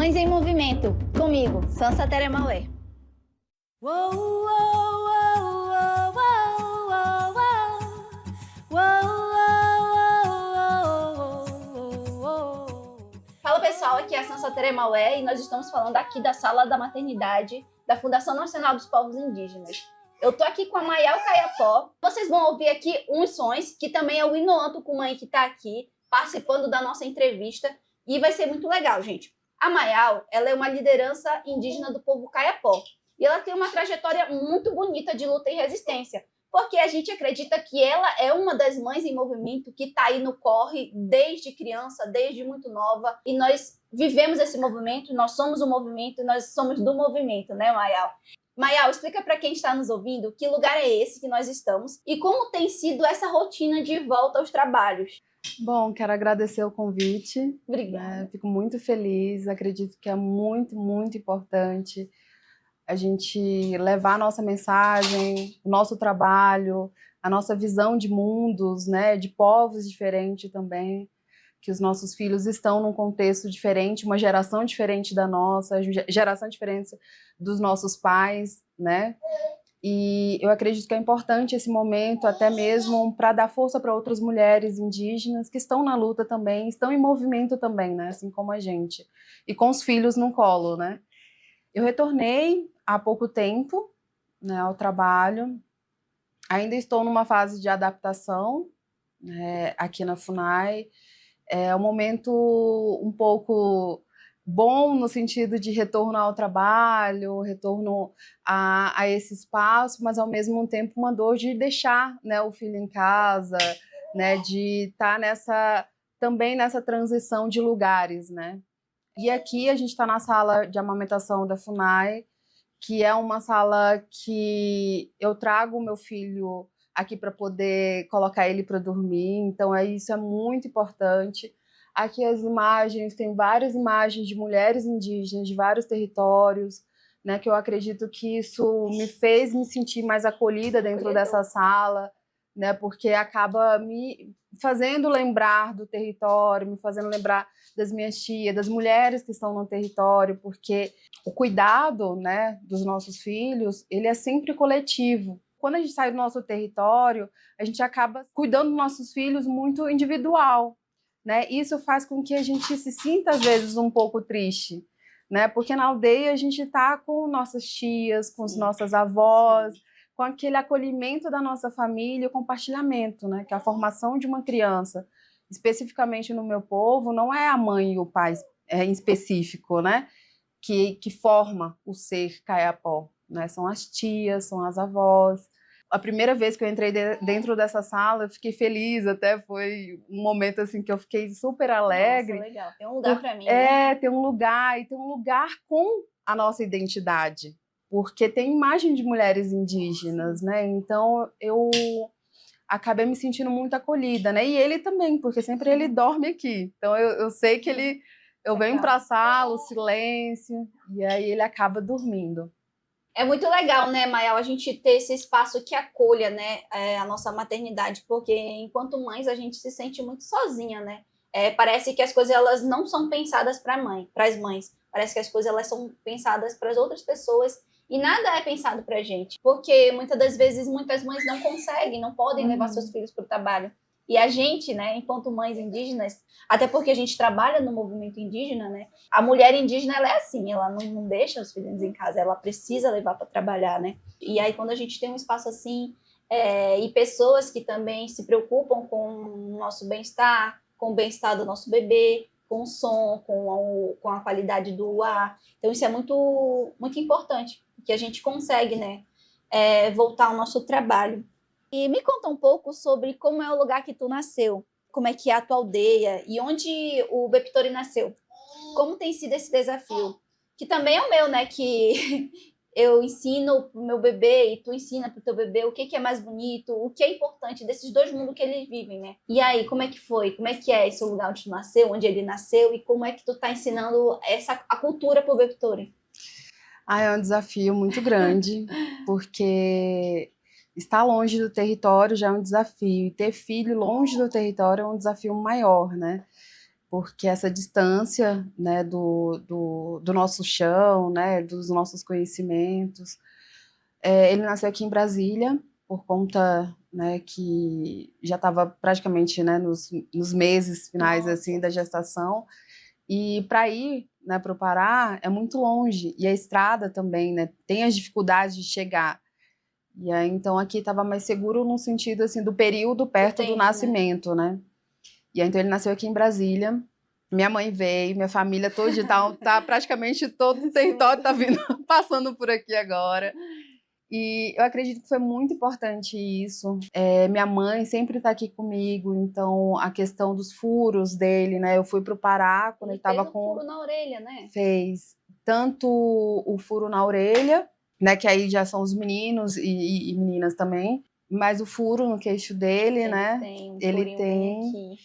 Mães em Movimento, comigo, Sansa Teremaué. Fala pessoal, aqui é a Sansa Teremaué e nós estamos falando aqui da Sala da Maternidade da Fundação Nacional dos Povos Indígenas. Eu tô aqui com a Mayal Caiapó. Vocês vão ouvir aqui uns sons, que também é o Inoan Tucumã que tá aqui participando da nossa entrevista e vai ser muito legal, gente. A Mayal, ela é uma liderança indígena do povo Caiapó e ela tem uma trajetória muito bonita de luta e resistência, porque a gente acredita que ela é uma das mães em movimento que está aí no corre desde criança, desde muito nova, e nós vivemos esse movimento, nós somos o movimento, nós somos do movimento, né, Mayal? Mayal, explica para quem está nos ouvindo que lugar é esse que nós estamos e como tem sido essa rotina de volta aos trabalhos. Bom, quero agradecer o convite. Obrigada. Fico muito feliz, acredito que é muito, muito importante a gente levar a nossa mensagem, o nosso trabalho, a nossa visão de mundos, né, de povos diferentes também, que os nossos filhos estão num contexto diferente, uma geração diferente da nossa, geração diferente dos nossos pais, né? E eu acredito que é importante esse momento, até mesmo para dar força para outras mulheres indígenas que estão na luta também, estão em movimento também, né? Assim como a gente, e com os filhos no colo, né? Eu retornei há pouco tempo, né, ao trabalho. Ainda estou numa fase de adaptação, né, aqui na FUNAI. É um momento um pouco bom no sentido de retorno ao trabalho, retorno a esse espaço, mas ao mesmo tempo uma dor de deixar, né, o filho em casa, né, de estar também nessa transição de lugares, né? E aqui a gente está na sala de amamentação da FUNAI, que é uma sala que eu trago o meu filho aqui para poder colocar ele para dormir, então isso é muito importante. Aqui as imagens, tem várias imagens de mulheres indígenas de vários territórios, né, que eu acredito que isso me fez me sentir mais acolhida dentro dessa sala, né, porque acaba me fazendo lembrar do território, me fazendo lembrar das minhas tias, das mulheres que estão no território, porque o cuidado, né, dos nossos filhos, ele é sempre coletivo. Quando a gente sai do nosso território, a gente acaba cuidando dos nossos filhos muito individual, né? Isso faz com que a gente se sinta, às vezes, um pouco triste, né? Porque na aldeia a gente está com nossas tias, com as nossas avós, com aquele acolhimento da nossa família, o compartilhamento, né? Que a formação de uma criança, especificamente no meu povo, não é a mãe e o pai em específico, né? Que forma o ser Caiapó, né? São as tias, são as avós. A primeira vez que eu entrei dentro dessa sala, eu fiquei feliz, até foi um momento assim que eu fiquei super alegre. Nossa, legal. Tem um lugar para mim, né? É, tem um lugar, e tem um lugar com a nossa identidade, porque tem imagem de mulheres indígenas, né? Então eu acabei me sentindo muito acolhida, né? E ele também, porque sempre ele dorme aqui. Então eu sei que eu venho para a sala, o silêncio, e aí ele acaba dormindo. É muito legal, né, Mayal, a gente ter esse espaço que acolha, né, a nossa maternidade, porque enquanto mães a gente se sente muito sozinha, né? Parece que as coisas elas não são pensadas para as mães. Parece que as coisas elas são pensadas para as outras pessoas e nada é pensado para a gente, porque muitas das vezes muitas mães não conseguem, não podem levar seus filhos para o trabalho. E a gente, né, enquanto mães indígenas, até porque a gente trabalha no movimento indígena, né? A mulher indígena, ela é assim, ela não deixa os filhos em casa, ela precisa levar para trabalhar, né? E aí, quando a gente tem um espaço assim, e pessoas que também se preocupam com o nosso bem-estar, com o bem-estar do nosso bebê, com o som, com a qualidade do ar. Então, isso é muito, muito importante, que a gente consegue, né, voltar ao nosso trabalho. E me conta um pouco sobre como é o lugar que tu nasceu, como é que é a tua aldeia e onde o Beptori nasceu. Como tem sido esse desafio? Que também é o meu, né? Que eu ensino pro meu bebê e tu ensina pro teu bebê o que é mais bonito, o que é importante desses dois mundos que eles vivem, né? E aí, como é que foi? Como é que é esse lugar onde tu nasceu, onde ele nasceu e como é que tu tá ensinando a cultura pro Beptori? É um desafio muito grande, porque estar longe do território já é um desafio, e ter filho longe do território é um desafio maior, né? porque essa distância, né, do nosso chão, né, dos nossos conhecimentos. Ele nasceu aqui em Brasília, por conta, né, que já estava praticamente, né, nos meses finais assim da gestação, e para ir, né, para o Pará é muito longe, e a estrada também, né, tem as dificuldades de chegar. E aí, então, aqui estava mais seguro no sentido, assim, do período perto do nascimento, né? E aí, então, ele nasceu aqui em Brasília. Minha mãe veio, minha família toda e tal, tá praticamente todo o território tá vindo, passando por aqui agora. E eu acredito que foi muito importante isso. Minha mãe sempre tá aqui comigo, então a questão dos furos dele, né? Eu fui pro Pará quando ele tava com... furo na orelha, né? Fez tanto o furo na orelha, né? Que aí já são os meninos e meninas também, mas o furo no queixo dele, né? Ele tem.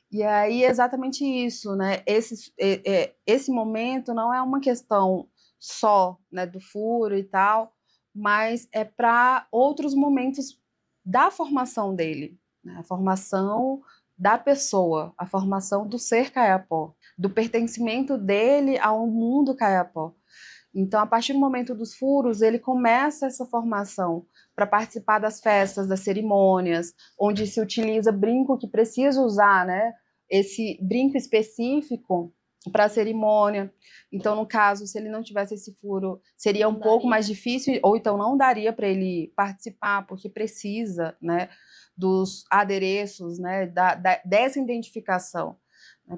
E aí é exatamente isso, né? Esse momento não é uma questão só, né, do furo e tal, mas é para outros momentos da formação dele, né? A formação da pessoa, a formação do ser Kayapó, do pertencimento dele ao mundo Kayapó. Então, a partir do momento dos furos, ele começa essa formação para participar das festas, das cerimônias, onde se utiliza brinco que precisa usar, né? Esse brinco específico para a cerimônia. Então, no caso, se ele não tivesse esse furo, seria um pouco mais difícil, ou então não daria para ele participar, porque precisa, né, dos adereços, né, dessa identificação.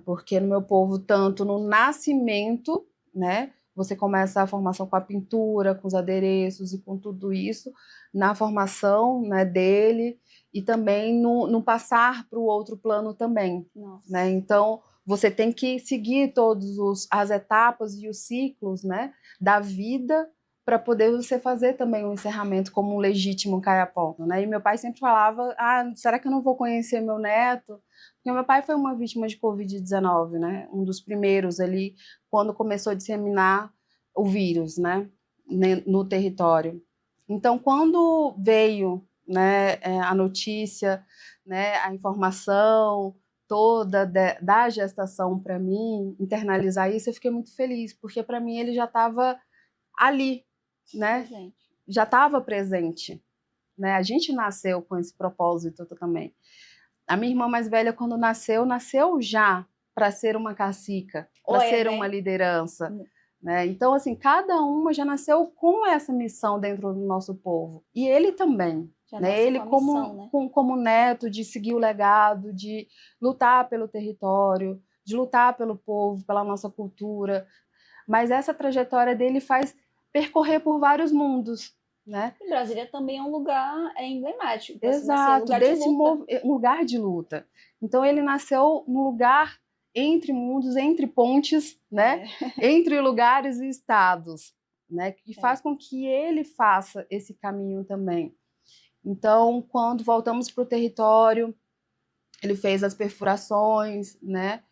Porque no meu povo, tanto no nascimento, né, você começa a formação com a pintura, com os adereços e com tudo isso, na formação, né, dele, e também no passar para o outro plano também. Né? Então, você tem que seguir todas as etapas e os ciclos, né, da vida para poder você fazer também um encerramento como um legítimo Kayapó. Né? E meu pai sempre falava, será que eu não vou conhecer meu neto? Porque meu pai foi uma vítima de Covid-19, né? Um dos primeiros ali, quando começou a disseminar o vírus, né, no território. Então, quando veio, né, a notícia, né, a informação toda da gestação para mim, internalizar isso, eu fiquei muito feliz, porque para mim ele já estava ali, né, já estava presente. Né? A gente nasceu com esse propósito também. A minha irmã mais velha, quando nasceu já para ser uma cacica, para ser uma liderança. Né? Então, assim, cada uma já nasceu com essa missão dentro do nosso povo. E ele também. Né? Ele como neto, de seguir o legado, de lutar pelo território, de lutar pelo povo, pela nossa cultura. Mas essa trajetória dele faz percorrer por vários mundos. Né? E Brasília também é um lugar emblemático. Exato, lugar de luta. Então ele nasceu no lugar entre mundos, entre pontes, né? Entre lugares e estados, né? Que faz com que ele faça esse caminho também. Então, quando voltamos para o território, ele fez as perfurações, né?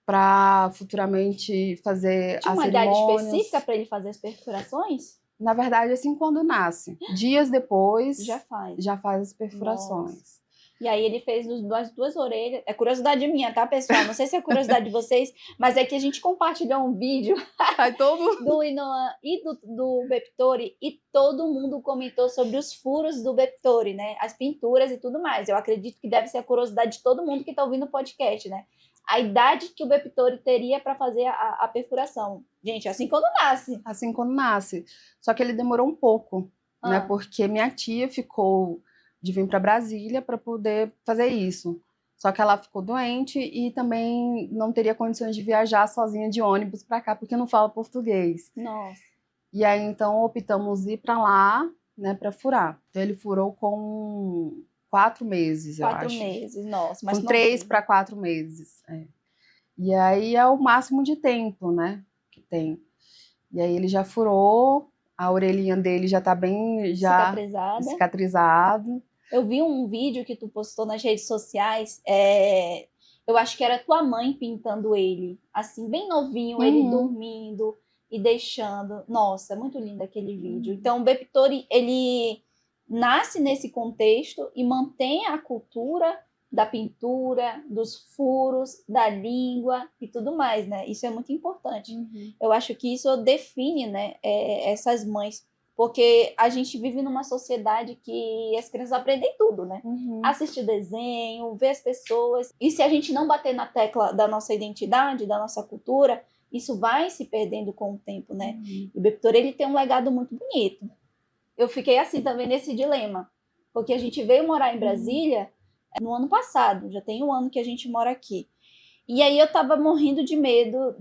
Para futuramente fazer as cerimônias. Tinha uma idade específica para ele fazer as perfurações? Na verdade, assim, quando nasce. Dias depois, já faz as perfurações. Nossa. E aí ele fez as duas orelhas. É curiosidade minha, tá, pessoal? Não sei se é curiosidade de vocês, mas é que a gente compartilhou um vídeo do Inoan e do Beptori, e todo mundo comentou sobre os furos do Beptori, né? As pinturas e tudo mais. Eu acredito que deve ser a curiosidade de todo mundo que está ouvindo o podcast, né? A idade que o Beptori teria para fazer a perfuração. Gente, assim quando nasce. Assim quando nasce. Só que ele demorou um pouco, né? Porque minha tia ficou de vir para Brasília para poder fazer isso. Só que ela ficou doente e também não teria condições de viajar sozinha de ônibus para cá, porque não fala português. Nossa. E aí, então, optamos ir para lá, né, para furar. Então, ele furou com 4 meses, eu acho. 4 meses, nossa. Mas com 3 para 4 meses. E aí é o máximo de tempo, né, que tem. E aí ele já furou, a orelhinha dele já tá bem cicatrizado. Eu vi um vídeo que tu postou nas redes sociais, eu acho que era tua mãe pintando ele, assim, bem novinho, ele dormindo e deixando. Nossa, é muito lindo aquele vídeo. Então, o Beptori, ele nasce nesse contexto e mantém a cultura da pintura, dos furos, da língua e tudo mais, né? Isso é muito importante. Eu acho que isso define, né, essas mães, porque a gente vive numa sociedade que as crianças aprendem tudo, né? Assistir desenho, ver as pessoas. E se a gente não bater na tecla da nossa identidade, da nossa cultura, isso vai se perdendo com o tempo, né? E o Beptor, ele tem um legado muito bonito. Eu fiquei assim também nesse dilema, porque a gente veio morar em Brasília no ano passado, já tem um ano que a gente mora aqui. E aí eu tava morrendo de medo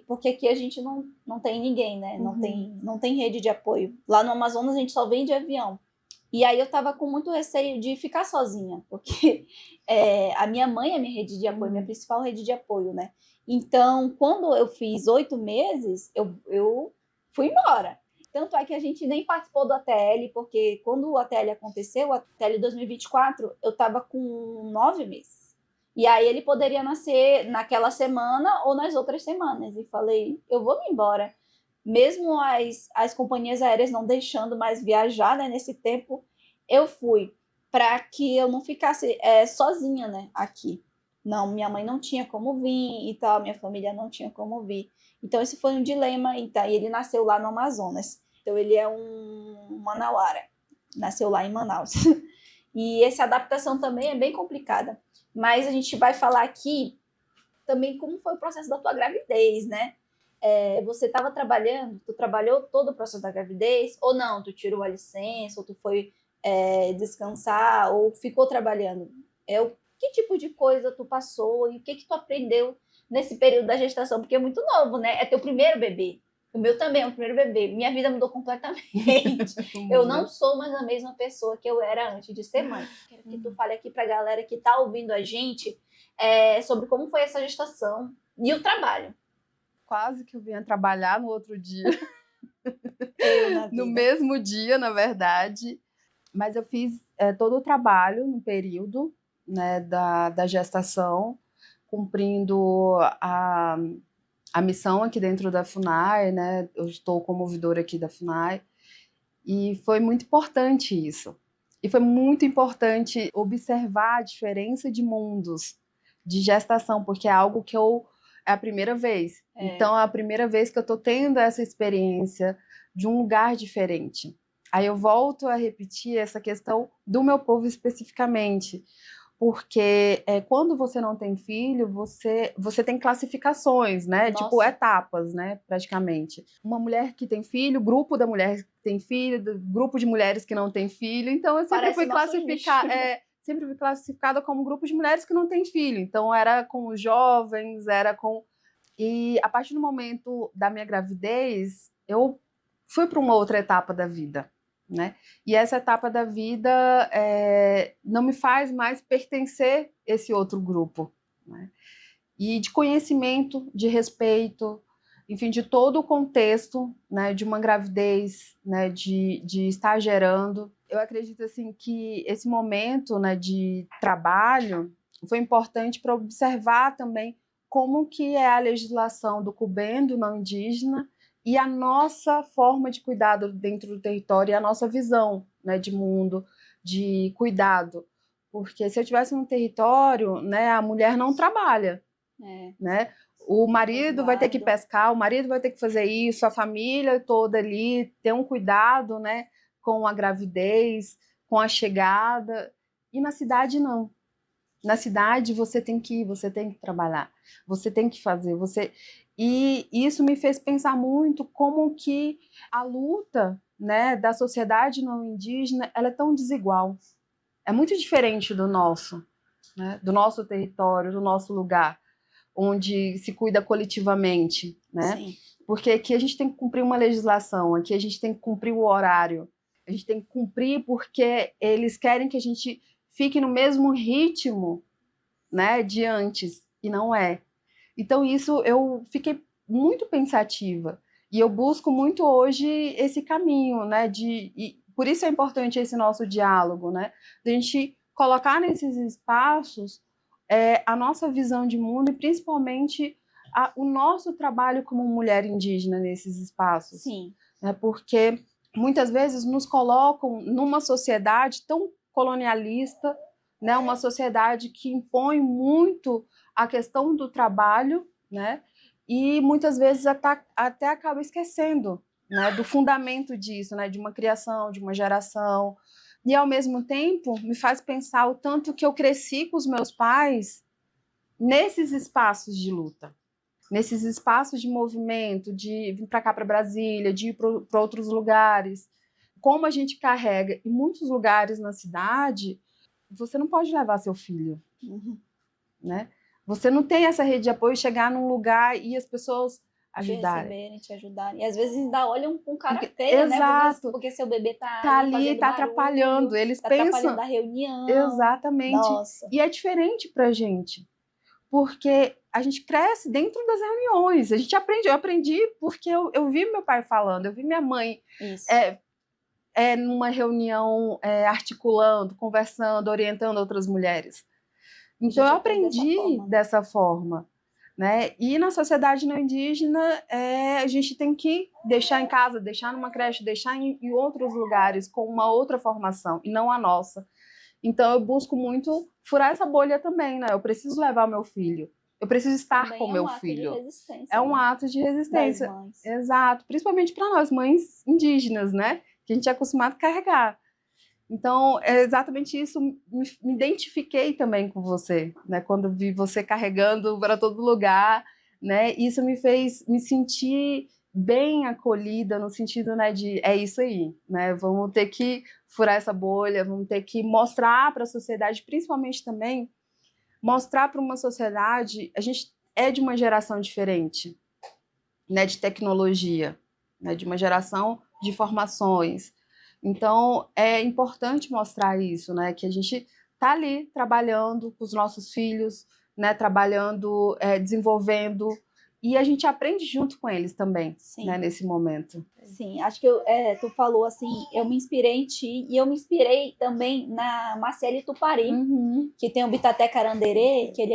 porque aqui a gente não tem ninguém, né? Não tem rede de apoio. Lá no Amazonas a gente só vem de avião. E aí eu tava com muito receio de ficar sozinha, porque a minha mãe é minha rede de apoio, minha principal rede de apoio, né? Então, quando eu fiz 8 meses, eu fui embora. Tanto é que a gente nem participou do ATL, porque quando o ATL aconteceu, o ATL 2024, eu tava com 9 meses. E aí ele poderia nascer naquela semana ou nas outras semanas. E falei, eu vou me embora. Mesmo as companhias aéreas não deixando mais viajar, né, nesse tempo, eu fui para que eu não ficasse sozinha, né, aqui. Não, minha mãe não tinha como vir e tal, minha família não tinha como vir. Então, esse foi um dilema. E ele nasceu lá no Amazonas. Então, ele é um manauara. Nasceu lá em Manaus. E essa adaptação também é bem complicada. Mas a gente vai falar aqui também como foi o processo da tua gravidez, né? Você estava trabalhando, tu trabalhou todo o processo da gravidez, ou não? Tu tirou a licença, ou tu foi descansar, ou ficou trabalhando? Que tipo de coisa tu passou e o que tu aprendeu nesse período da gestação? Porque é muito novo, né? É teu primeiro bebê. O meu também é o primeiro bebê. Minha vida mudou completamente. Eu não sou mais a mesma pessoa que eu era antes de ser mãe. Quero que tu fale aqui pra galera que tá ouvindo a gente sobre como foi essa gestação e o trabalho. Quase que eu vinha trabalhar no outro dia. No mesmo dia, na verdade. Mas eu fiz todo o trabalho no período, né, da gestação, cumprindo a missão aqui dentro da FUNAI, né? Eu estou como ouvidora aqui da FUNAI. E foi muito importante isso. E foi muito importante observar a diferença de mundos de gestação, porque é algo que é a primeira vez. Então, é a primeira vez que eu estou tendo essa experiência de um lugar diferente. Aí eu volto a repetir essa questão do meu povo especificamente, porque quando você não tem filho, você tem classificações, né? Nossa. Tipo etapas, né? Praticamente. Uma mulher que tem filho, grupo da mulher que tem filho, grupo de mulheres que não tem filho. Então eu sempre fui classificada como grupo de mulheres que não têm filho. Então era com os jovens, era com... E a partir do momento da minha gravidez, eu fui para uma outra etapa da vida, né? E essa etapa da vida não me faz mais pertencer a esse outro grupo, né? E de conhecimento, de respeito, enfim, de todo o contexto, né, de uma gravidez, né, de estar gerando. Eu acredito assim que esse momento, né, de trabalho foi importante para observar também como que é a legislação do Cubendo não indígena e a nossa forma de cuidado dentro do território e a nossa visão, né, de mundo, de cuidado. Porque se eu tivesse um território, né, a mulher não trabalha, né? O marido vai ter que pescar, o marido vai ter que fazer isso, a família toda ali ter um cuidado, né, com a gravidez, com a chegada. E na cidade não. Na cidade você tem que ir, você tem que trabalhar, você tem que fazer, E isso me fez pensar muito como que a luta, né, da sociedade não indígena, ela é tão desigual. É muito diferente do nosso, né, do nosso território, do nosso lugar, onde se cuida coletivamente, né? Sim. Porque aqui a gente tem que cumprir uma legislação, aqui a gente tem que cumprir o horário, a gente tem que cumprir porque eles querem que a gente fique no mesmo ritmo, né, de antes, e não é. Então isso eu fiquei muito pensativa e eu busco muito hoje esse caminho, né, e por isso é importante esse nosso diálogo, né, de a gente colocar nesses espaços a nossa visão de mundo e principalmente o nosso trabalho como mulher indígena nesses espaços. Sim. Né, porque muitas vezes nos colocam numa sociedade tão colonialista, né? Uma sociedade que impõe muito a questão do trabalho, né? E muitas vezes até acaba esquecendo, né, do fundamento disso, né, de uma criação, de uma geração. E, ao mesmo tempo, me faz pensar o tanto que eu cresci com os meus pais nesses espaços de luta, nesses espaços de movimento, de vir para cá, para Brasília, de ir para outros lugares. Como a gente carrega em muitos lugares na cidade, você não pode levar seu filho, né? Você não tem essa rede de apoio, chegar num lugar e as pessoas ajudarem. Te receberem, te ajudarem. E às vezes ainda olham com cara feia, exato, né? Porque seu bebê tá ali, tá atrapalhando. Eles pensam. Atrapalhando a reunião. Exatamente. Nossa. E é diferente pra gente, porque a gente cresce dentro das reuniões. A gente aprende. Eu aprendi porque eu vi meu pai falando, eu vi minha mãe numa reunião articulando, conversando, orientando outras mulheres. Então eu aprendi dessa forma, né? E na sociedade não indígena, a gente tem que deixar em casa, deixar numa creche, deixar em outros lugares com uma outra formação, e não a nossa. Então eu busco muito furar essa bolha também, né? Eu preciso levar meu filho, eu preciso estar também com meu filho. É um ato de resistência. Das mães. Exato, principalmente para nós, mães indígenas, né? Que a gente é acostumado a carregar. Então, é exatamente isso, me identifiquei também com você, né? Quando vi você carregando para todo lugar, né? Isso me fez me sentir bem acolhida, no sentido, né, de é isso aí, né? Vamos ter que furar essa bolha, vamos ter que mostrar para a sociedade, principalmente também, mostrar para uma sociedade, a gente é de uma geração diferente, né, de tecnologia, né, de uma geração de formações. Então, é importante mostrar isso, né? Que a gente está ali trabalhando com os nossos filhos, né? Trabalhando, desenvolvendo, e a gente aprende junto com eles também, né? Nesse momento. Sim, acho que tu falou assim, eu me inspirei em ti, e eu me inspirei também na Marcele Tupari, que tem o Bitaté Caranderê, que ele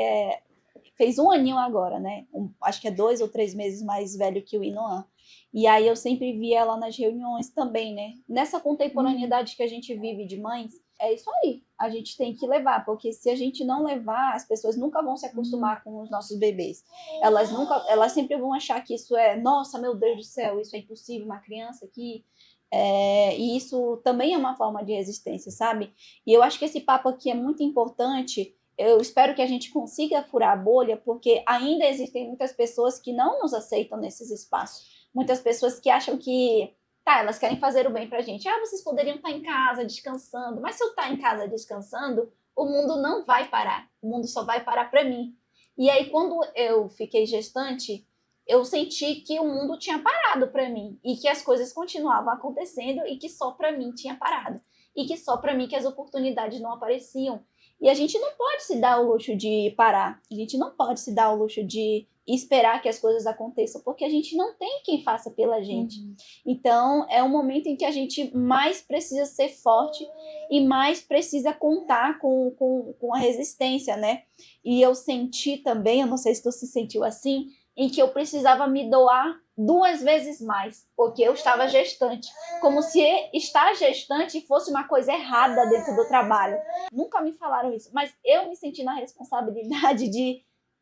fez 1 aninho agora, né? Acho que é 2 ou 3 meses mais velho que o Inoan. E aí eu sempre vi ela nas reuniões também, né? Nessa contemporaneidade que a gente vive de mães, é isso aí. A gente tem que levar, porque se a gente não levar, as pessoas nunca vão se acostumar com os nossos bebês. Elas sempre vão achar que isso nossa, meu Deus do céu, isso é impossível, uma criança aqui. E isso também é uma forma de resistência, sabe? E eu acho que esse papo aqui é muito importante. Eu espero que a gente consiga furar a bolha, porque ainda existem muitas pessoas que não nos aceitam nesses espaços. Muitas pessoas que acham que, elas querem fazer o bem pra gente. Vocês poderiam estar em casa descansando, mas se eu estar em casa descansando, o mundo não vai parar. O mundo só vai parar pra mim. E aí, quando eu fiquei gestante, eu senti que o mundo tinha parado pra mim e que as coisas continuavam acontecendo e que só pra mim tinha parado. E que só pra mim que as oportunidades não apareciam. E a gente não pode se dar o luxo de parar. A gente não pode se dar o luxo de esperar que as coisas aconteçam, porque a gente não tem quem faça pela gente. Então, é um momento em que a gente mais precisa ser forte e mais precisa contar com a resistência, né? E eu senti também, eu não sei se tu se sentiu assim, em que eu precisava me doar 2 vezes mais, porque eu estava gestante. Como se estar gestante fosse uma coisa errada dentro do trabalho. Nunca me falaram isso, mas eu me senti na responsabilidade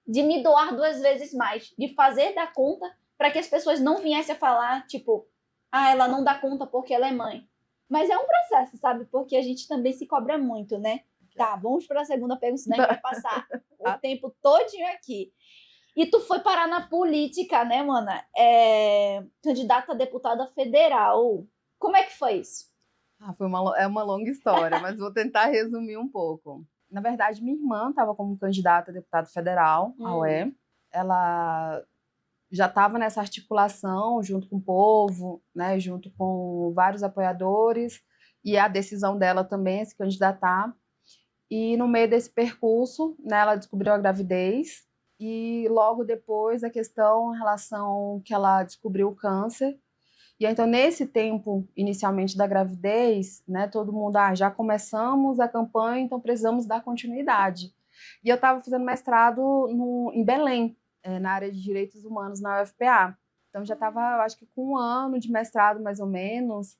de me doar 2 vezes mais, de fazer da conta para que as pessoas não viessem a falar, tipo, ela não dá conta porque ela é mãe. Mas é um processo, sabe? Porque a gente também se cobra muito, né? Tá, vamos para a segunda pergunta, senão a gente vai passar o tempo todinho aqui. E tu foi parar na política, né, mana? Candidata a deputada federal. Como é que foi isso? É uma longa história, mas vou tentar resumir um pouco. Na verdade, minha irmã estava como candidata a deputada federal, a UE. Ela já estava nessa articulação junto com o povo, né, junto com vários apoiadores, e a decisão dela também é se candidatar. E no meio desse percurso, né, ela descobriu a gravidez, e logo depois a questão em relação que ela descobriu o câncer. E então, nesse tempo, inicialmente, da gravidez, né, todo mundo, já começamos a campanha, então precisamos dar continuidade. E eu estava fazendo mestrado em Belém, na área de Direitos Humanos, na UFPA. Então, já estava, acho que com 1 ano de mestrado, mais ou menos.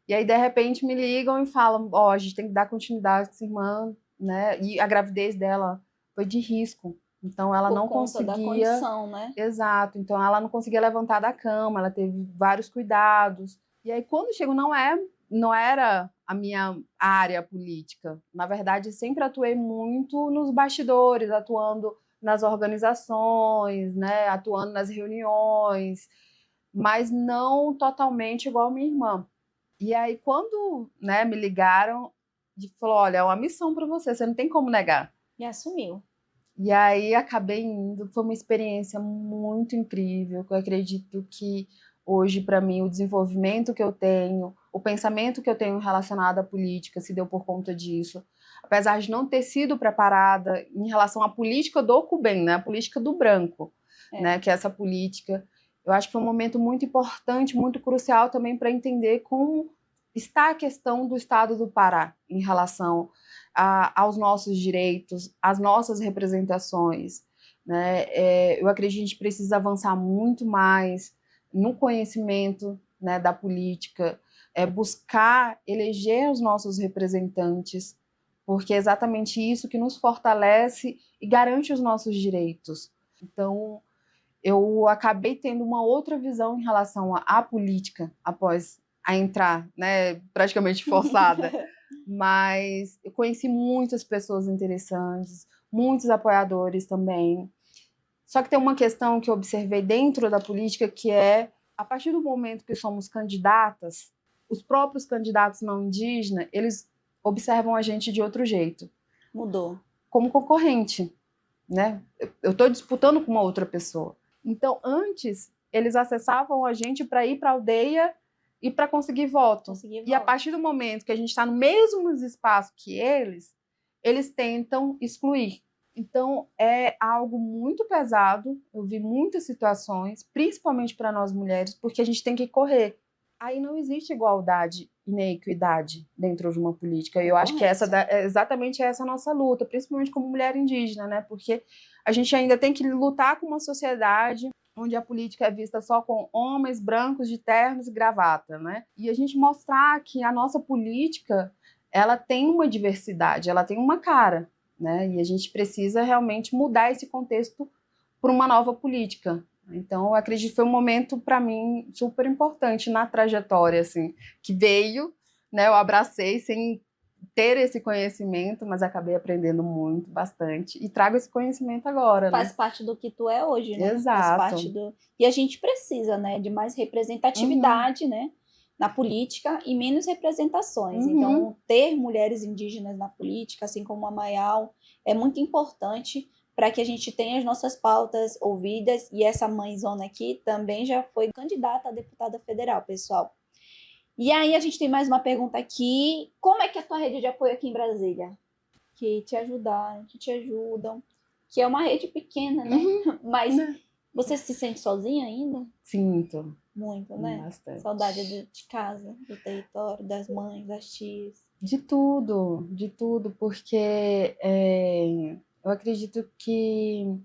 E aí, de repente, me ligam e falam, a gente tem que dar continuidade com essa irmã, né? E a gravidez dela foi de risco. Então ela Por não conta da conseguia. condição, né? Exato. Então ela não conseguia levantar da cama, ela teve vários cuidados. E aí, quando chegou, não era a minha área política. Na verdade, sempre atuei muito nos bastidores, atuando nas organizações, né? Atuando nas reuniões, mas não totalmente igual a minha irmã. E aí, quando, né, me ligaram, e falou: olha, é uma missão para você, você não tem como negar. E assumiu. E aí acabei indo, foi uma experiência muito incrível, que eu acredito que hoje, para mim, o desenvolvimento que eu tenho, o pensamento que eu tenho relacionado à política se deu por conta disso. Apesar de não ter sido preparada em relação à política do Cubem, né, a política do branco, né, que é essa política. Eu acho que foi um momento muito importante, muito crucial também para entender como está a questão do estado do Pará em relação aos nossos direitos, às nossas representações. Né? Eu acredito que a gente precisa avançar muito mais no conhecimento, né, da política, buscar eleger os nossos representantes, porque é exatamente isso que nos fortalece e garante os nossos direitos. Então, eu acabei tendo uma outra visão em relação à política após a entrar, né, praticamente forçada. Mas eu conheci muitas pessoas interessantes, muitos apoiadores também. Só que tem uma questão que eu observei dentro da política, que é, a partir do momento que somos candidatas, os próprios candidatos não indígenas, eles observam a gente de outro jeito. Mudou. Como concorrente, né? Eu estou disputando com uma outra pessoa. Então, antes, eles acessavam a gente para ir para a aldeia e para conseguir voto. E a partir do momento que a gente está no mesmo espaço que eles tentam excluir. Então, é algo muito pesado. Eu vi muitas situações, principalmente para nós mulheres, porque a gente tem que correr. Aí não existe igualdade e nem equidade dentro de uma política. E eu acho que exatamente essa a nossa luta, principalmente como mulher indígena, né? Porque a gente ainda tem que lutar com uma sociedade onde a política é vista só com homens brancos de ternos e gravata, né? E a gente mostrar que a nossa política, ela tem uma diversidade, ela tem uma cara, né? E a gente precisa realmente mudar esse contexto para uma nova política. Então, eu acredito que foi um momento, para mim, super importante na trajetória, assim, que veio, né? Eu abracei sem ter esse conhecimento, mas acabei aprendendo muito, bastante, e trago esse conhecimento agora, Faz né? parte do que tu é hoje, né? Exato. Faz parte do... E a gente precisa, né, de mais representatividade, né, na política e menos representações. Então, ter mulheres indígenas na política, assim como a Mayal, é muito importante para que a gente tenha as nossas pautas ouvidas. E essa mãezona aqui também já foi candidata a deputada federal, pessoal. E aí a gente tem mais uma pergunta aqui. Como é que é a tua rede de apoio aqui em Brasília? Que te ajudaram, que te ajudam. Que é uma rede pequena, né? Mas você se sente sozinha ainda? Sinto. Muito, né? Bastante. Saudade de casa, do território, das mães, das tias. De tudo, porque eu acredito que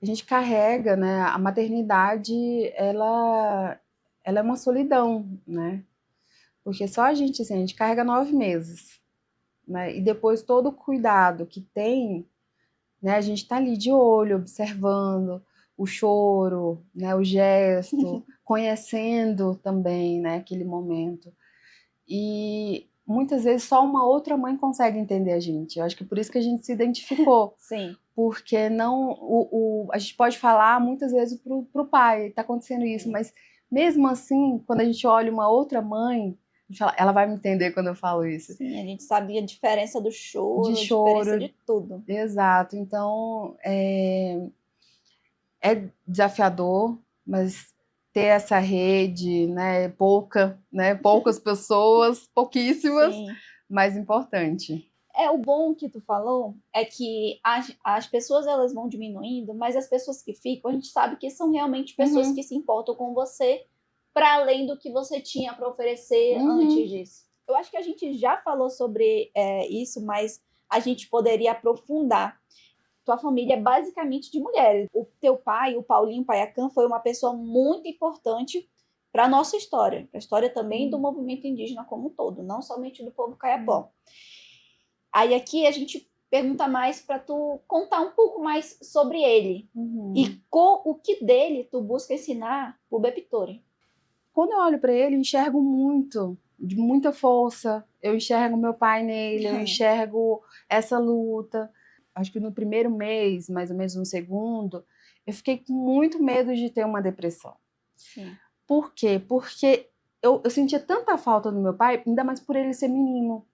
a gente carrega, né? A maternidade, ela é uma solidão, né? Porque só a gente carrega 9 meses, né? E depois todo o cuidado que tem, né? A gente tá ali de olho, observando o choro, né? O gesto, conhecendo também, né? Aquele momento. E muitas vezes só uma outra mãe consegue entender a gente. Eu acho que por isso que a gente se identificou. Sim. Porque não a gente pode falar muitas vezes pro pai, tá acontecendo isso, mas mesmo assim, quando a gente olha uma outra mãe, a gente fala, ela vai me entender quando eu falo isso. Sim, a gente sabe a diferença do choro, De a diferença de tudo. Exato. Então, é desafiador, mas ter essa rede, né, poucas pessoas, pouquíssimas, Sim. mas importante. O bom que tu falou é que as pessoas elas vão diminuindo, mas as pessoas que ficam, a gente sabe que são realmente pessoas que se importam com você para além do que você tinha para oferecer antes disso. Eu acho que a gente já falou sobre isso, mas a gente poderia aprofundar. Tua família é basicamente de mulheres. O teu pai, o Paulinho Paiacan, foi uma pessoa muito importante para a nossa história, para a história também do movimento indígena como um todo, não somente do povo Caiapó. Aí aqui a gente pergunta mais para tu contar um pouco mais sobre ele. E o que dele tu busca ensinar pro Bepitore. Quando eu olho para ele, eu enxergo muito, de muita força. Eu enxergo meu pai nele, eu enxergo essa luta. Acho que no primeiro mês, mais ou menos no segundo, eu fiquei com muito medo de ter uma depressão. Sim. Por quê? Porque eu sentia tanta falta do meu pai, ainda mais por ele ser menino.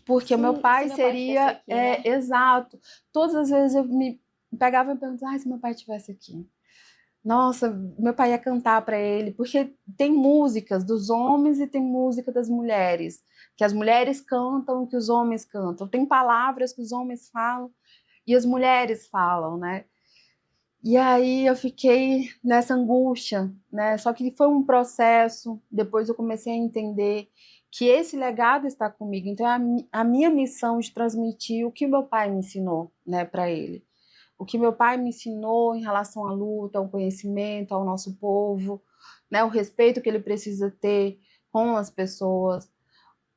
Porque o meu pai seria... aqui, né? Exato. Todas as vezes eu me pegava e perguntava, se meu pai estivesse aqui. Nossa, meu pai ia cantar para ele, porque tem músicas dos homens e tem música das mulheres, que as mulheres cantam, que os homens cantam. Tem palavras que os homens falam e as mulheres falam, né? E aí eu fiquei nessa angústia, né? Só que foi um processo, depois eu comecei a entender que esse legado está comigo. Então é a minha missão de transmitir o que o meu pai me ensinou, né, para ele. O que meu pai me ensinou em relação à luta, ao conhecimento, ao nosso povo, né, o respeito que ele precisa ter com as pessoas,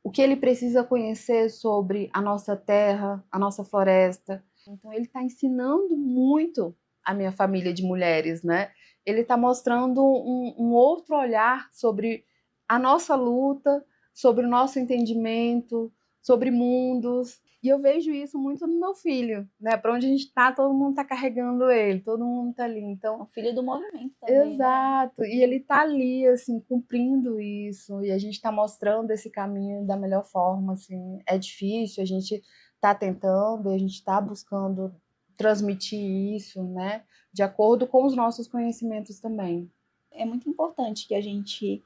o que ele precisa conhecer sobre a nossa terra, a nossa floresta. Então ele está ensinando muito a minha família de mulheres, né? Ele está mostrando um outro olhar sobre a nossa luta, sobre o nosso entendimento, sobre mundos. E eu vejo isso muito no meu filho, né? Para onde a gente está, todo mundo está carregando ele, todo mundo está ali. Então, o filho do movimento também. Exato. Né? E ele está ali, assim, cumprindo isso. E a gente está mostrando esse caminho da melhor forma, assim. É difícil, a gente está tentando, a gente está buscando transmitir isso, né? De acordo com os nossos conhecimentos também. É muito importante que a gente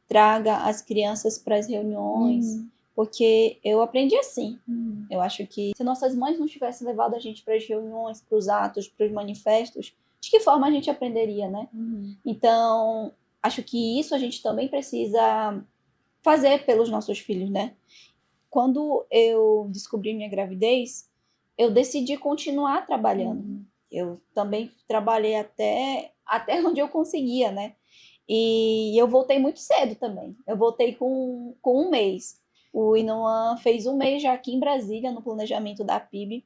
traga as crianças para as reuniões, porque eu aprendi assim. Eu acho que se nossas mães não tivessem levado a gente para as reuniões, para os atos, para os manifestos, de que forma a gente aprenderia, né? Então, acho que isso a gente também precisa fazer pelos nossos filhos, né? Quando eu descobri minha gravidez, eu decidi continuar trabalhando. Eu também trabalhei até onde eu conseguia, né? E eu voltei muito cedo também. Eu voltei com um mês. O Inuan fez um mês já aqui em Brasília, no planejamento da PIB.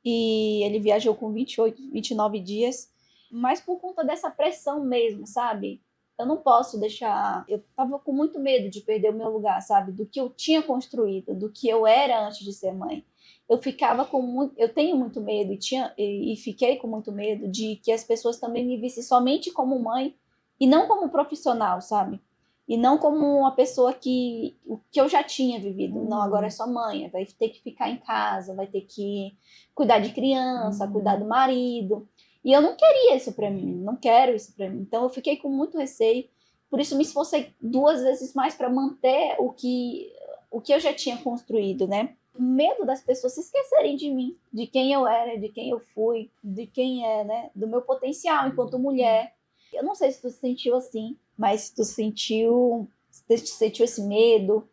E ele viajou com 28, 29 dias. Mas por conta dessa pressão mesmo, sabe? Eu não posso deixar... Eu tava com muito medo de perder o meu lugar, sabe? Do que eu tinha construído, do que eu era antes de ser mãe. Eu ficava com muito... Eu tenho muito medo e fiquei com muito medo de que as pessoas também me vissem somente como mãe e não como profissional, sabe? E não como uma pessoa que eu já tinha vivido. Não, agora é só mãe, vai ter que ficar em casa, vai ter que cuidar de criança, cuidar do marido. E eu não queria isso para mim, não quero isso para mim. Então eu fiquei com muito receio. Por isso me esforcei 2 vezes mais para manter o que eu já tinha construído, né? Medo das pessoas se esquecerem de mim, de quem eu era, de quem eu fui, de quem é, né? Do meu potencial enquanto mulher. Eu não sei se tu se sentiu assim, mas tu sentiu esse medo.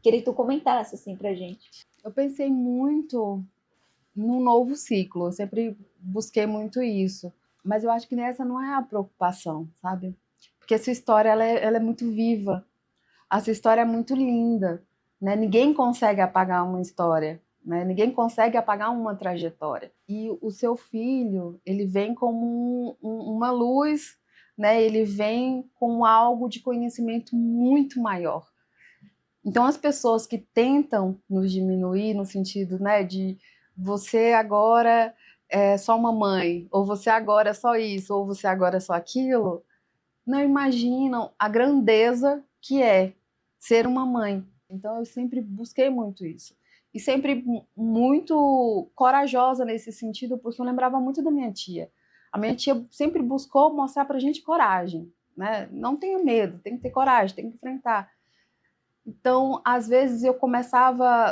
Queria que tu comentasse assim pra gente. Eu pensei muito num novo ciclo, eu sempre busquei muito isso. Mas eu acho que nessa não é a preocupação, sabe? Porque essa história ela é muito viva. Essa história é muito linda, né? Ninguém consegue apagar uma história, né? Ninguém consegue apagar uma trajetória. E o seu filho, ele vem como uma luz, né? Ele vem com algo de conhecimento muito maior. Então, as pessoas que tentam nos diminuir no sentido, né, de você agora é só uma mãe, ou você agora é só isso, ou você agora é só aquilo, não imaginam a grandeza que é ser uma mãe. Então eu sempre busquei muito isso. E sempre muito corajosa nesse sentido, porque eu lembrava muito da minha tia. A minha tia sempre buscou mostrar pra gente coragem, né? Não tenha medo, tem que ter coragem, tem que enfrentar. Então, às vezes eu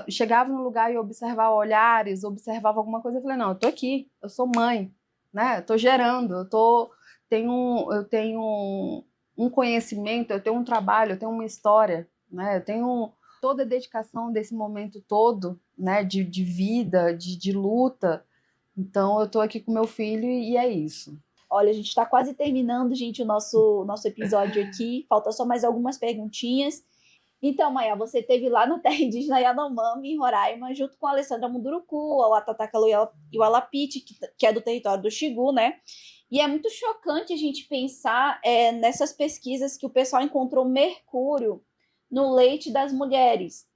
chegava no lugar e observava olhares, observava alguma coisa, eu falei, não, eu tô aqui, eu sou mãe, né? Eu tô gerando, eu tenho um conhecimento, eu tenho um trabalho, eu tenho uma história, né? Eu tenho toda a dedicação desse momento todo, né? De vida, de luta. Então, eu tô aqui com meu filho e é isso. Olha, a gente está quase terminando, gente, o nosso episódio aqui. Falta só mais algumas perguntinhas. Então, Maia, você esteve lá na terra indígena Yanomami, em Roraima, junto com a Alessandra Munduruku, o Atatakalu e o Alapiti, que é do território do Xigu, né? E é muito chocante a gente pensar nessas pesquisas que o pessoal encontrou mercúrio no leite das mulheres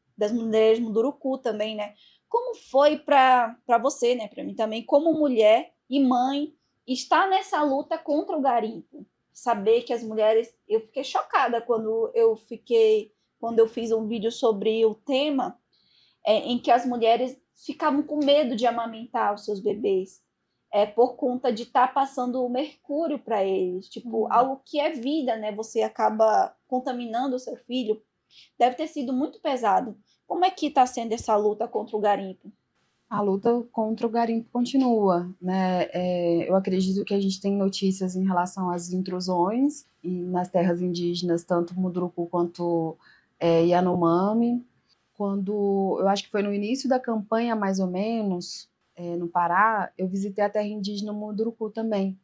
Munduruku também, né? Como foi para você, né? Para mim também, como mulher e mãe, estar nessa luta contra o garimpo? Saber que as mulheres. Eu fiquei chocada quando eu fiz um vídeo sobre o tema, em que as mulheres ficavam com medo de amamentar os seus bebês, por conta de estar passando o mercúrio para eles, tipo, algo que é vida, né? Você acaba contaminando o seu filho. Deve ter sido muito pesado. Como é que está sendo essa luta contra o garimpo? A luta contra o garimpo continua, né? Eu acredito que a gente tem notícias em relação às intrusões e nas terras indígenas, tanto Munduruku quanto Yanomami. Quando eu acho que foi no início da campanha, mais ou menos, no Pará, eu visitei a terra indígena Munduruku também.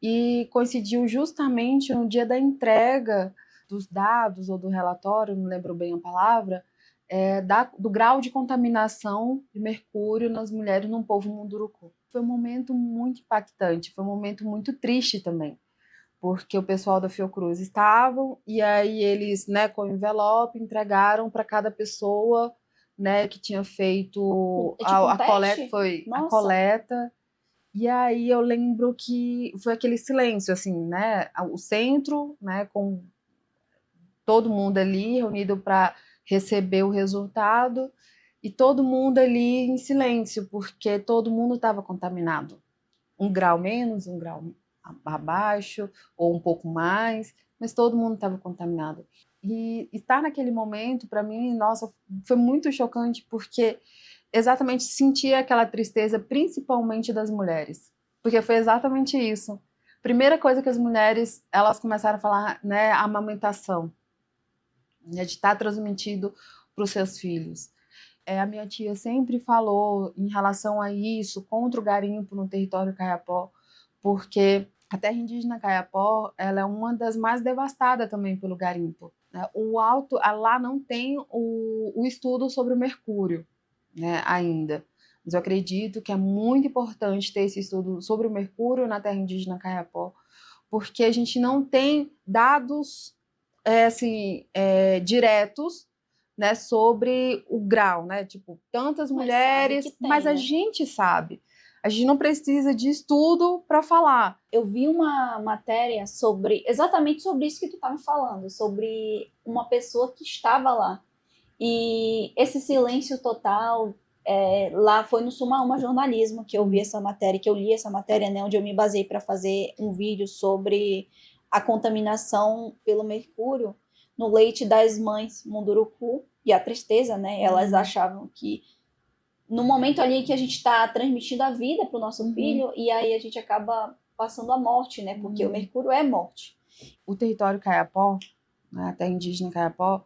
E coincidiu justamente no dia da entrega dos dados ou do relatório, não lembro bem a palavra, do grau de contaminação de mercúrio nas mulheres no povo Munduruku. Foi um momento muito impactante, foi um momento muito triste também, porque o pessoal da Fiocruz estavam e aí eles, né, com o envelope, entregaram para cada pessoa, né, que tinha feito É tipo um a coleta, teste? foi a Nossa. coleta. E aí eu lembro que foi aquele silêncio, assim, né, o centro, né, com todo mundo ali reunido para receber o resultado e todo mundo ali em silêncio, porque todo mundo estava contaminado. Um grau menos, um grau abaixo, ou um pouco mais, mas todo mundo estava contaminado. E estar naquele momento, para mim, nossa, foi muito chocante, porque exatamente sentia aquela tristeza, principalmente das mulheres, porque foi exatamente isso. Primeira coisa que as mulheres, elas começaram a falar, né, a amamentação, né, de estar transmitido para os seus filhos. A minha tia sempre falou em relação a isso, contra o garimpo no território Kayapó, porque a terra indígena Kayapó, ela é uma das mais devastadas também pelo garimpo, né? Lá não tem o estudo sobre o mercúrio, né, ainda. Mas eu acredito que é muito importante ter esse estudo sobre o mercúrio na terra indígena Kayapó, porque a gente não tem dados diretos, né, sobre o grau, né? Tipo, tantas Mas sabe mulheres, que mas tem, a né? gente sabe. A gente não precisa de estudo para falar. Eu vi uma matéria exatamente sobre isso que tu estava falando, sobre uma pessoa que estava lá. E esse silêncio total, lá foi no Suma Uma Jornalismo que eu vi essa matéria, que eu li essa matéria, né, onde eu me basei para fazer um vídeo sobre a contaminação pelo mercúrio no leite das mães Munduruku e a tristeza, né? Elas achavam que no momento ali que a gente está transmitindo a vida para o nosso filho, e aí a gente acaba passando a morte, né? Porque o mercúrio é morte. O território Kayapó, né, a terra indígena Kayapó,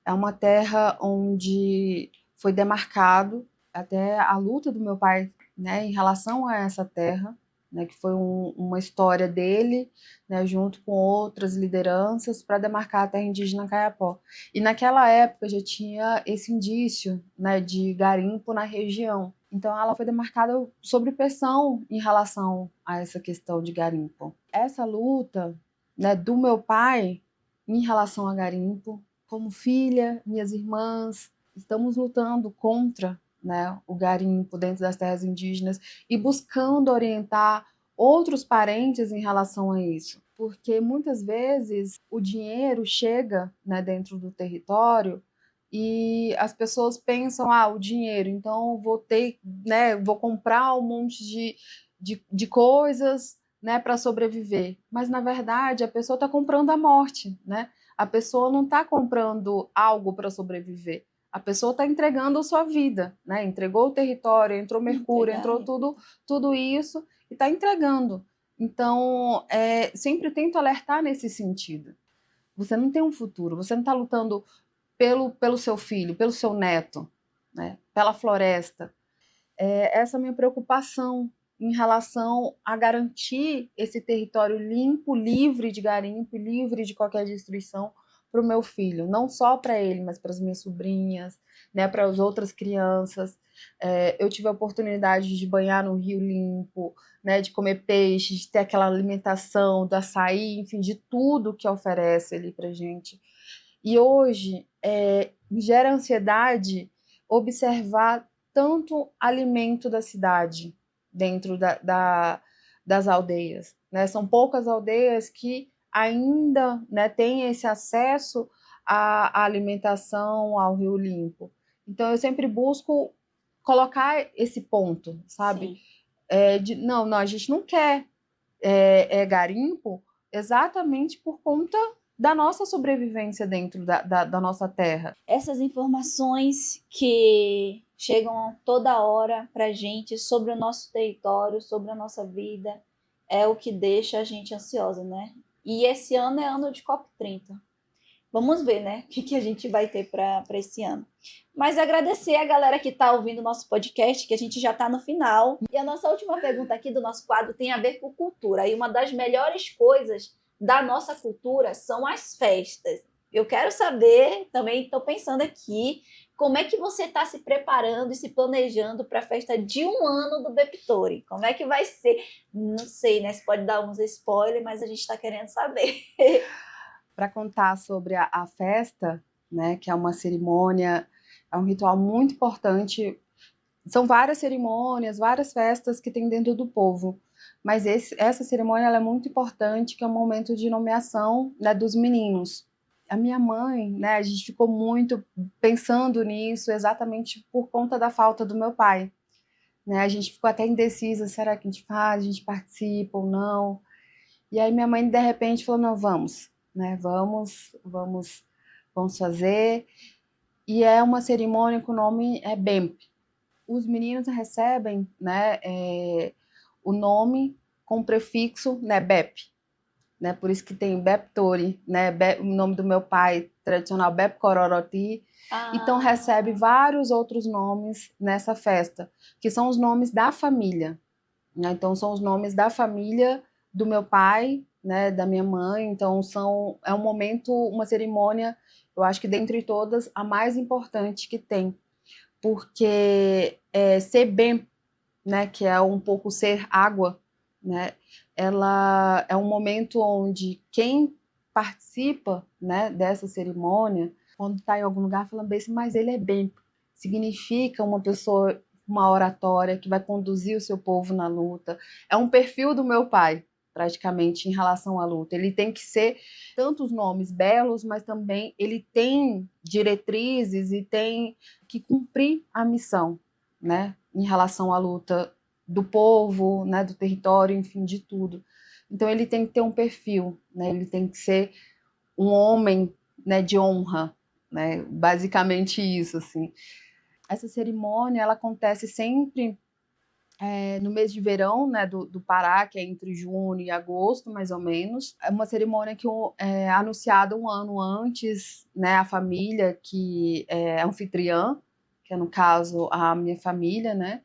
é uma terra onde foi demarcado até a luta do meu pai, né, em relação a essa terra, né, que foi uma história dele, né, junto com outras lideranças para demarcar a terra indígena Kayapó. E naquela época já tinha esse indício, né, de garimpo na região. Então ela foi demarcada sob pressão em relação a essa questão de garimpo. Essa luta, né, do meu pai em relação a garimpo, como filha, minhas irmãs, estamos lutando contra, né, o garimpo dentro das terras indígenas e buscando orientar outros parentes em relação a isso. Porque muitas vezes o dinheiro chega, né, dentro do território e as pessoas pensam, o dinheiro, então vou ter, né, vou comprar um monte de coisas, né, para sobreviver. Mas na verdade a pessoa está comprando a morte, né? A pessoa não está comprando algo para sobreviver. A pessoa está entregando a sua vida, né? Entregou o território, entrou mercúrio, entrou tudo isso e está entregando. Então, sempre tento alertar nesse sentido. Você não tem um futuro, você não está lutando pelo seu filho, pelo seu neto, né? Pela floresta. Essa é a minha preocupação em relação a garantir esse território limpo, livre de garimpo, livre de qualquer destruição, para o meu filho, não só para ele, mas para as minhas sobrinhas, né, para as outras crianças. Eu tive a oportunidade de banhar no rio limpo, né, de comer peixe, de ter aquela alimentação, do açaí, enfim, de tudo que oferece ali para gente. E hoje me gera ansiedade observar tanto alimento da cidade dentro das aldeias, né? São poucas aldeias que ainda, né, têm esse acesso à alimentação, ao rio limpo. Então eu sempre busco colocar esse ponto, sabe? Não, a gente não quer garimpo exatamente por conta da nossa sobrevivência dentro da nossa terra. Essas informações que chegam toda hora para gente sobre o nosso território, sobre a nossa vida, é o que deixa a gente ansiosa, né? E esse ano é ano de COP30. Vamos ver, né? O que a gente vai ter para esse ano. Mas agradecer a galera que está ouvindo o nosso podcast, que a gente já está no final. E a nossa última pergunta aqui do nosso quadro tem a ver com cultura. E uma das melhores coisas da nossa cultura são as festas. Eu quero saber, também estou pensando aqui, como é que você está se preparando e se planejando para a festa de 1 ano do Beptore? Como é que vai ser? Não sei, né? Você pode dar uns spoilers, mas a gente está querendo saber. Para contar sobre a festa, né, que é uma cerimônia, é um ritual muito importante. São várias cerimônias, várias festas que tem dentro do povo, mas essa cerimônia ela é muito importante, que é um momento de nomeação, né, dos meninos. A minha mãe, né, a gente ficou muito pensando nisso exatamente por conta da falta do meu pai. Né, a gente ficou até indecisa, será que a gente faz, a gente participa ou não? E aí minha mãe, de repente, falou, não, vamos, né, vamos fazer. E é uma cerimônia que o nome é BEMP. Os meninos recebem, né, o nome com o prefixo, né, BEP. Né, por isso que tem Beptore, né, o nome do meu pai, tradicional Bep Cororoti. Então recebe vários outros nomes nessa festa, que são os nomes da família. Né? Então são os nomes da família do meu pai, né, da minha mãe. Então é um momento, uma cerimônia, eu acho que dentre todas, a mais importante que tem. Porque ser bem, né, que é um pouco ser água, né, ela é um momento onde quem participa, né, dessa cerimônia, quando está em algum lugar, fala bem, mas ele é bem, significa uma pessoa, uma oratória que vai conduzir o seu povo na luta. É um perfil do meu pai, praticamente, em relação à luta. Ele tem que ser tantos nomes belos, mas também ele tem diretrizes e tem que cumprir a missão, né, em relação à luta do povo, né, do território, enfim, de tudo. Então ele tem que ter um perfil, né, ele tem que ser um homem, né, de honra, né, basicamente isso, assim. Essa cerimônia, ela acontece sempre no mês de verão, né, do Pará, que é entre junho e agosto, mais ou menos. É uma cerimônia que é anunciada 1 ano antes, né, a família que é anfitriã, que é, no caso, a minha família, né,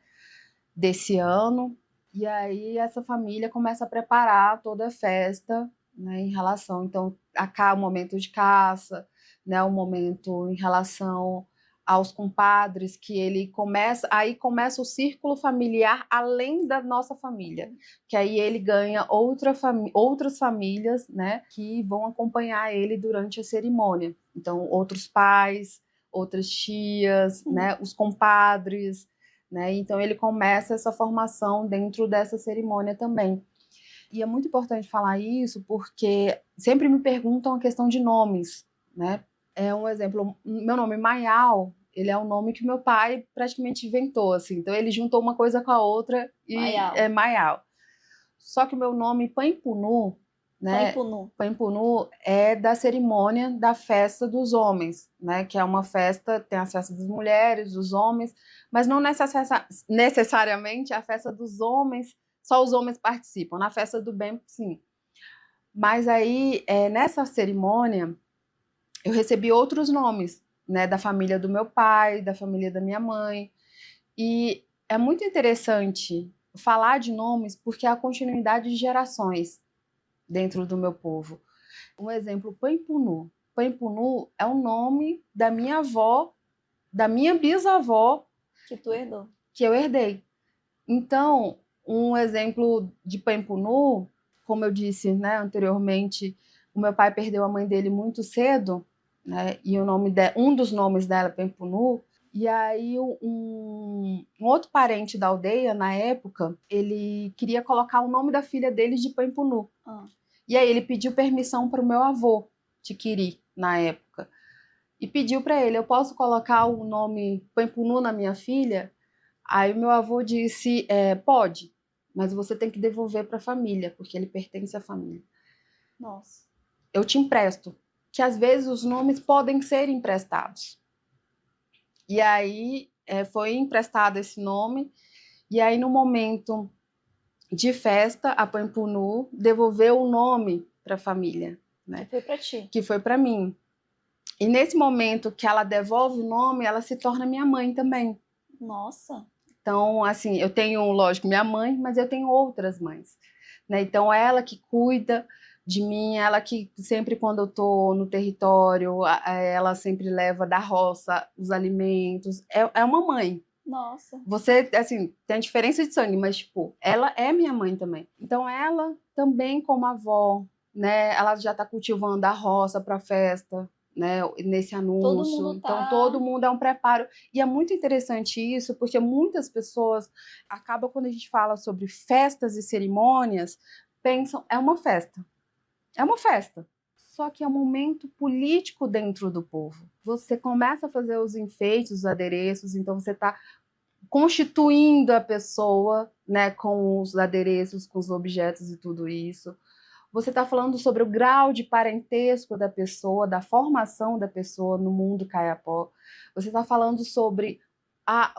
desse ano. E aí essa família começa a preparar toda a festa, né, em relação, então, acá o momento de caça, né, o momento em relação aos compadres, que aí começa o círculo familiar além da nossa família, que aí ele ganha outras famílias, né, que vão acompanhar ele durante a cerimônia. Então, outros pais, outras tias, né, os compadres, né, então ele começa essa formação dentro dessa cerimônia também. E é muito importante falar isso porque sempre me perguntam a questão de nomes, né? É um exemplo, meu nome Maial, ele é um nome que meu pai praticamente inventou, assim. Então ele juntou uma coisa com a outra e é Maial. Só que o meu nome Pampunu, né? Pampunu é da cerimônia da festa dos homens, né? Que é uma festa, tem as festas das mulheres, dos homens, mas não necessariamente a festa dos homens, só os homens participam. Na festa do bem, sim. Mas aí, nessa cerimônia, eu recebi outros nomes, né, da família do meu pai, da família da minha mãe. E é muito interessante falar de nomes porque é a continuidade de gerações dentro do meu povo. Um exemplo, Pampunu. Pampunu é o nome da minha avó, da minha bisavó, Que tu herdou. que eu herdei. Então, um exemplo de Pampunu, como eu disse, né, anteriormente, o meu pai perdeu a mãe dele muito cedo, né, e um dos nomes dela é Pampunu. E aí um outro parente da aldeia, na época, ele queria colocar o nome da filha dele de Pampunu. E aí ele pediu permissão para o meu avô, Tiquiri, na época. E pediu para ele, eu posso colocar o nome Pampunu na minha filha? Aí o meu avô disse, pode, mas você tem que devolver para a família, porque ele pertence à família. Nossa. Eu te empresto, que às vezes os nomes podem ser emprestados. E aí foi emprestado esse nome, e aí no momento de festa, a Pampunu devolveu o nome para a família, né? Que foi para ti. Que foi para mim. E nesse momento que ela devolve o nome, ela se torna minha mãe também. Nossa. Então, assim, eu tenho, lógico, minha mãe, mas eu tenho outras mães, né? Então, ela que cuida de mim, ela que sempre quando eu tô no território, ela sempre leva da roça os alimentos. É uma mãe. Nossa. Você, assim, tem a diferença de sangue, mas, tipo, ela é minha mãe também. Então, ela também como avó, né? Ela já tá cultivando a roça para festa, né, nesse anúncio. Então, todo mundo é um preparo. E é muito interessante isso, porque muitas pessoas acabam, quando a gente fala sobre festas e cerimônias, pensam, é uma festa. É uma festa. Só que é um momento político dentro do povo. Você começa a fazer os enfeites, os adereços, então você está constituindo a pessoa, né, com os adereços, com os objetos e tudo isso. Você está falando sobre o grau de parentesco da pessoa, da formação da pessoa no mundo caiapó. Você está falando sobre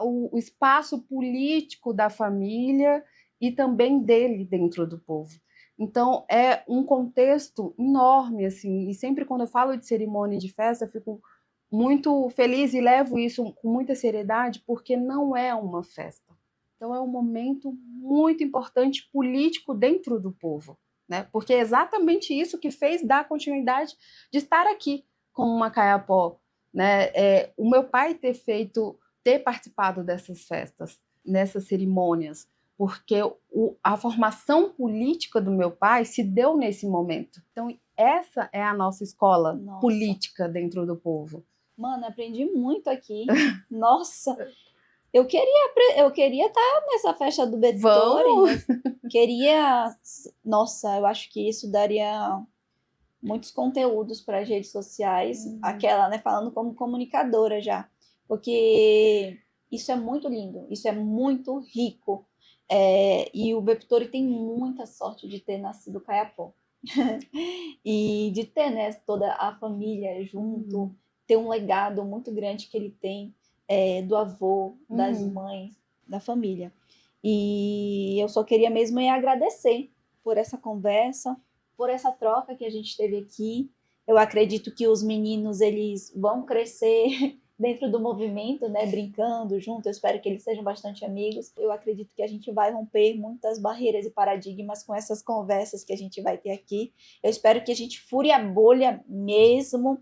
o espaço político da família e também dele dentro do povo. Então, é um contexto enorme, assim, e sempre quando eu falo de cerimônia e de festa, eu fico muito feliz e levo isso com muita seriedade, porque não é uma festa. Então, é um momento muito importante político dentro do povo. Né? Porque é exatamente isso que fez dar continuidade de estar aqui como uma Caiapó, né? O meu pai ter participado dessas festas, nessas cerimônias, porque a formação política do meu pai se deu nesse momento. Então, essa é a nossa escola política dentro do povo. Mano, aprendi muito aqui. Nossa! Eu queria estar nessa festa do Bettore. Queria. Nossa, eu acho que isso daria muitos conteúdos para as redes sociais. Aquela, né, falando como comunicadora já. Porque isso é muito lindo, isso é muito rico. E o Bettore tem muita sorte de ter nascido Caiapó. E de ter, né, toda a família junto, ter um legado muito grande que ele tem. Do avô, das mães, da família. E eu só queria mesmo agradecer por essa conversa, por essa troca que a gente teve aqui. Eu acredito que os meninos, eles vão crescer dentro do movimento, né, brincando junto. Eu espero que eles sejam bastante amigos. Eu acredito que a gente vai romper muitas barreiras e paradigmas com essas conversas que a gente vai ter aqui. Eu espero que a gente fure a bolha mesmo.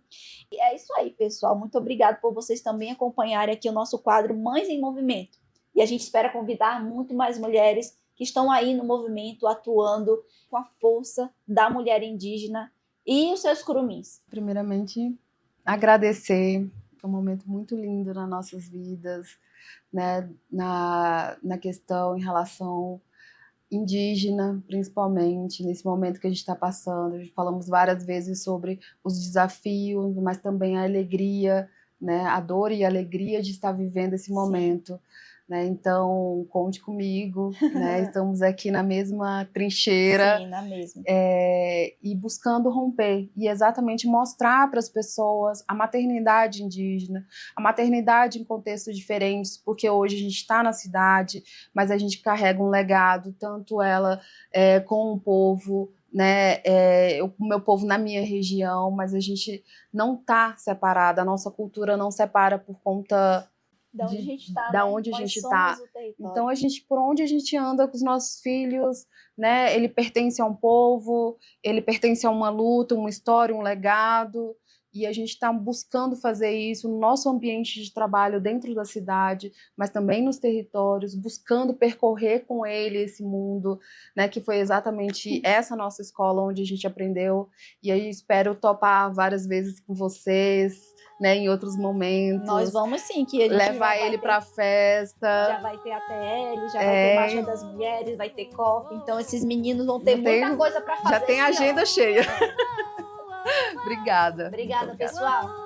E é isso aí, pessoal. Muito obrigada por vocês também acompanharem aqui o nosso quadro Mães em Movimento. E a gente espera convidar muito mais mulheres que estão aí no movimento, atuando com a força da mulher indígena e os seus curumins. Primeiramente, agradecer. Foi um momento muito lindo nas nossas vidas, né? Na questão em relação indígena, principalmente, nesse momento que a gente está passando. Falamos várias vezes sobre os desafios, mas também a alegria, né? A dor e a alegria de estar vivendo esse momento. Né? Então, conte comigo, né? Estamos aqui na mesma trincheira. Sim, na mesma. E buscando romper e exatamente mostrar para as pessoas a maternidade indígena, a maternidade em contextos diferentes, porque hoje a gente está na cidade, mas a gente carrega um legado, tanto ela com o povo, né, o meu povo na minha região, mas a gente não está separada, a nossa cultura não separa por conta da onde a gente está, da né? onde a Nós gente somos está. o território. Então, por onde a gente anda com os nossos filhos, né? Ele pertence a um povo, ele pertence a uma luta, uma história, um legado. e a gente está buscando fazer isso no nosso ambiente de trabalho dentro da cidade, mas também nos territórios, buscando percorrer com ele esse mundo, né, que foi exatamente essa nossa escola onde a gente aprendeu, e aí espero topar várias vezes com vocês, né, em outros momentos. Nós vamos sim, que a gente levar ele para festa. Já vai ter ATL, já vai ter Marcha das Mulheres, vai ter COP, então esses meninos vão ter muita coisa para fazer. Já tem agenda cheia. Obrigada. Obrigada, pessoal.